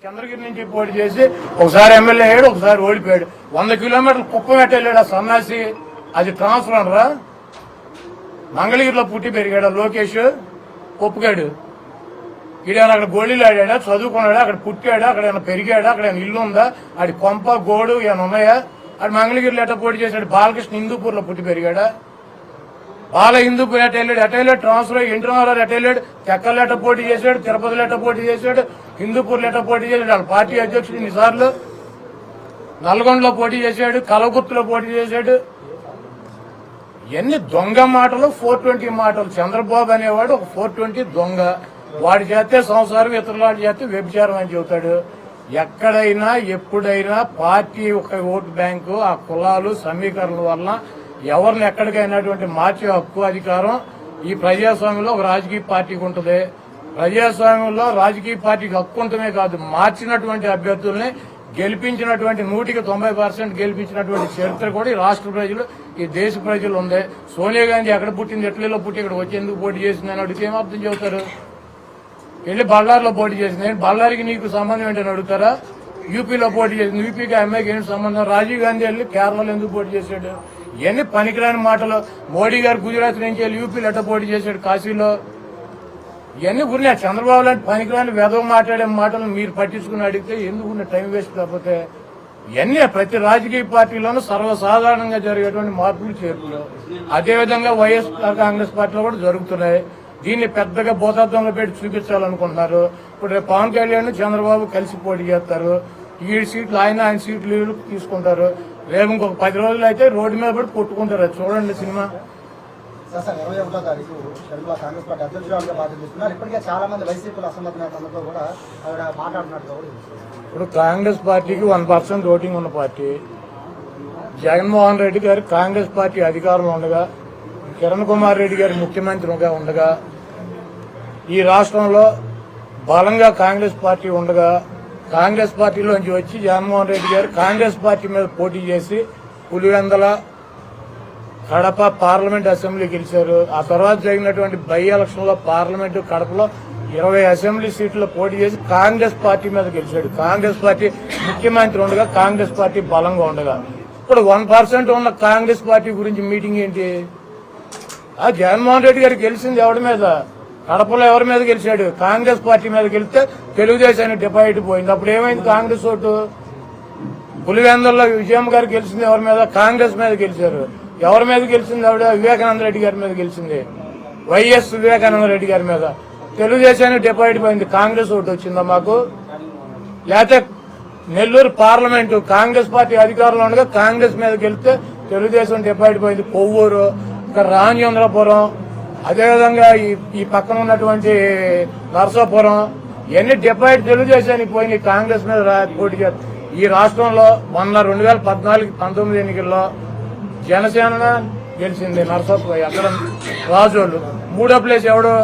చంద్రగిరి నుంచి పోటీ చేసి ఒకసారి ఎమ్మెల్యే అయ్యాడు, ఒకసారి ఓడిపోయాడు. 100 కిలోమీటర్లు కుప్పమేట వెళ్ళాడు ఆ సన్నాసి. అది ట్రాన్స్ఫర్ రా. మంగళగిరిలో పుట్టి పెరిగాడు లోకేష్, ఒప్పుగాడు. ఈడేమైనా అక్కడ గోళీలు ఆడాడా, చదువుకున్నాడా, అక్కడ పుట్టాడా, అక్కడ ఏమైనా పెరిగాడా, అక్కడ ఏమైనా ఇల్లు ఉందా, ఆడి కొంప గోడు ఏమైనా ఉన్నాయా? ఆడు మంగళగిరిలో ఎట్ట పోటీ చేశాడు? బాలకృష్ణ హిందూపూర్ లో పుట్టి పెరిగాడా? హిందూపూర్ ఎట వెళ్ళాడు, ట్రాన్స్ఫర్ అయ్యి ఇంటర్నల్ ఎట వెళ్ళాడు, తెక్కలు ఎట్ట పోటీ చేశాడు, తిరుపతిలో ఎట్ట పోటీ చేశాడు, హిందూపూర్లో ఎట్ట పోటీ చేశాడు, వాళ్ళ పార్టీ అధ్యక్షుడు ఇన్నిసార్లు. నల్గొండలో పోటీ చేశాడు, కలగుర్తులో పోటీ చేశాడు. ఎన్ని దొంగ మాటలు, 420 మాటలు. చంద్రబాబు అనేవాడు ఒక 420 దొంగ. వాడి చేస్తే సంసారం, ఇతరుల చేస్తే వ్యభిచారం అని చెబుతాడు. ఎక్కడైనా ఎప్పుడైనా పార్టీ ఒక ఓటు బ్యాంకు, ఆ కులాలు సమీకరణ వలన ఎవరిని ఎక్కడికైనాటువంటి మార్చే హక్కు, అధికారం ఈ ప్రజాస్వామ్యంలో ఒక రాజకీయ పార్టీకి ఉంటుంది. ప్రజాస్వామ్యంలో రాజకీయ పార్టీకి హక్కు ఉంటమే కాదు, మార్చినటువంటి అభ్యర్థుల్ని గెలిపించినటువంటి 100% గెలిపించినటువంటి చరిత్ర కూడా ఈ రాష్ట్ర ప్రజలు, ఈ దేశ ప్రజలు ఉంది. సోనియా గాంధీ ఎక్కడ పుట్టింది, ఎట్లలో పుట్టి ఇక్కడ వచ్చి ఎందుకు పోటీ చేసిందని అడిగితే ఏం అర్థం చెబుతారు? వెళ్ళి బళ్ళారిలో పోటీ చేసింది, బళ్ళారికి నీకు సంబంధం ఏంటని అడుగుతారా? యూపీలో పోటీ చేసింది, యూపీకి అమ్మాయికి ఏంటి సంబంధం? రాజీవ్ గాంధీ వెళ్ళి కేరళలో ఎందుకు పోటీ చేశాడు? ఇవన్నీ పనికిరాని మాటలు. మోడీ గారు గుజరాత్ నుంచి వెళ్ళి యూపీలో ఎట్ట పోటీ చేశాడు, కాశీలో. ఇవన్నీ ఉన్నాయి. చంద్రబాబు లాంటి పనికిరాని వెధవ మాట్లాడే మాటలు మీరు పట్టించుకుని అడిగితే ఎందుకు టైం వేస్ట్ కాకపోతే? ఇవన్నీ ప్రతి రాజకీయ పార్టీలోనూ సర్వసాధారణంగా జరిగేటువంటి మార్పులు చేర్పులు. అదేవిధంగా వైఎస్ఆర్ కాంగ్రెస్ పార్టీలో కూడా జరుగుతున్నాయి. దీన్ని పెద్దగా భూతత్వంలో పెట్టి చూపించాలనుకుంటున్నారు. ఇప్పుడు రేపు పవన్ కళ్యాణ్ చంద్రబాబు కలిసి పోటీ చేస్తారు. 7 సీట్లు ఆయన సీట్లు తీసుకుంటారు. రేపు ఇంకొక 10 రోజులు అయితే రోడ్డు మీద పడి కొట్టుకుంటారు. అది చూడండి సినిమా. 21వ తారీఖు షర్మిల కాంగ్రెస్ పార్టీ అధ్యక్షురాలుగా బాధ్యత చేస్తున్నారు. ఇప్పటికే చాలా మంది వైసీపీలో అసమ్మతి నేతలతో కూడా ఆవిడ మాట్లాడుతున్నట్టు. ఇప్పుడు కాంగ్రెస్ పార్టీకి 1% ఓటింగ్ ఉన్న పార్టీ. జగన్మోహన్ రెడ్డి గారు కాంగ్రెస్ పార్టీ అధికారంలో ఉండగా, కిరణ్ కుమార్ రెడ్డి గారు ముఖ్యమంత్రిగా ఉండగా, ఈ రాష్ట్రంలో బలంగా కాంగ్రెస్ పార్టీ ఉండగా, కాంగ్రెస్ పార్టీలోంచి వచ్చి జగన్మోహన్ రెడ్డి గారు కాంగ్రెస్ పార్టీ మీద పోటీ చేసి పులివెందల, కడప పార్లమెంట్ అసెంబ్లీ గెలిచారు. ఆ తర్వాత జరిగినటువంటి బై ఎలక్షన్ లో పార్లమెంటు కడపలో 20 అసెంబ్లీ సీట్లలో పోటీ చేసి కాంగ్రెస్ పార్టీ మీద గెలిచాడు. కాంగ్రెస్ పార్టీ ముఖ్యమంత్రి ఉండగా, కాంగ్రెస్ పార్టీ బలంగా ఉండగా. ఇప్పుడు 1% ఉన్న కాంగ్రెస్ పార్టీ గురించి మీటింగ్ ఏంటి? జగన్మోహన్ రెడ్డి గారు గెలిచింది ఎవరి మీద? కడపలో ఎవరి మీద గెలిచాడు? కాంగ్రెస్ పార్టీ మీద గెలిస్తే తెలుగుదేశానికి డిపాజిట్ పోయింది. అప్పుడు ఏమైంది కాంగ్రెస్ ఓటు? పులివెందుల్లో విజయమ్మ గారు గెలిచింది ఎవరి మీద? కాంగ్రెస్ మీద గెలిచారు. ఎవరి మీద గెలిచింది ఆవిడ? వివేకానంద రెడ్డి గారి మీద గెలిచింది. వైఎస్ వివేకానంద రెడ్డి గారి మీద. తెలుగుదేశానికి డిపాజిట్ పోయింది. కాంగ్రెస్ ఓటు వచ్చిందా మాకు? లేకపోతే నెల్లూరు పార్లమెంటు కాంగ్రెస్ పార్టీ అధికారంలో ఉండగా కాంగ్రెస్ మీద గెలిస్తే తెలుగుదేశం డిపాజిట్ పోయింది. కొవ్వూరు, ఇక్కడ రామచంద్రపురం, అదేవిధంగా ఈ పక్కన ఉన్నటువంటి నరసాపురం, ఇవన్నీ డిపాజిట్ తెలుగుదేశానికి పోయింది. కాంగ్రెస్ మీద పోటీ చేస్తారు. ఈ రాష్ట్రంలో మొన్న 2014-19 ఎన్నికల్లో జనసేన గెలిచింది. నరసాపురం అక్కడ రాజోళ్ళు. 3వ ప్లేస్ ఎవడు?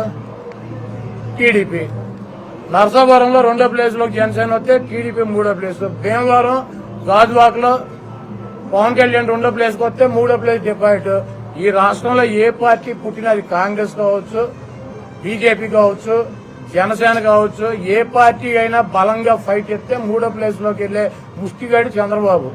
టీడీపీ. నరసాపురంలో 2వ ప్లేస్ లో జనసేన వస్తే టీడీపీ 3వ ప్లేస్. భీమవరం, గాజువాక్ లో పవన్ కళ్యాణ్ 2వ ప్లేస్ కి వస్తే 3వ ప్లేస్ డిపాజిట్. ఈ రాష్ట్రంలో ఏ పార్టీ పుట్టినది, కాంగ్రెస్ కావచ్చు, బీజేపీ కావచ్చు, జనసేన కావచ్చు, ఏ పార్టీ అయినా బలంగా ఫైట్ ఇస్తే 3వ ప్లేస్ లోకి వెళ్లే ముష్టిగాడు చంద్రబాబు.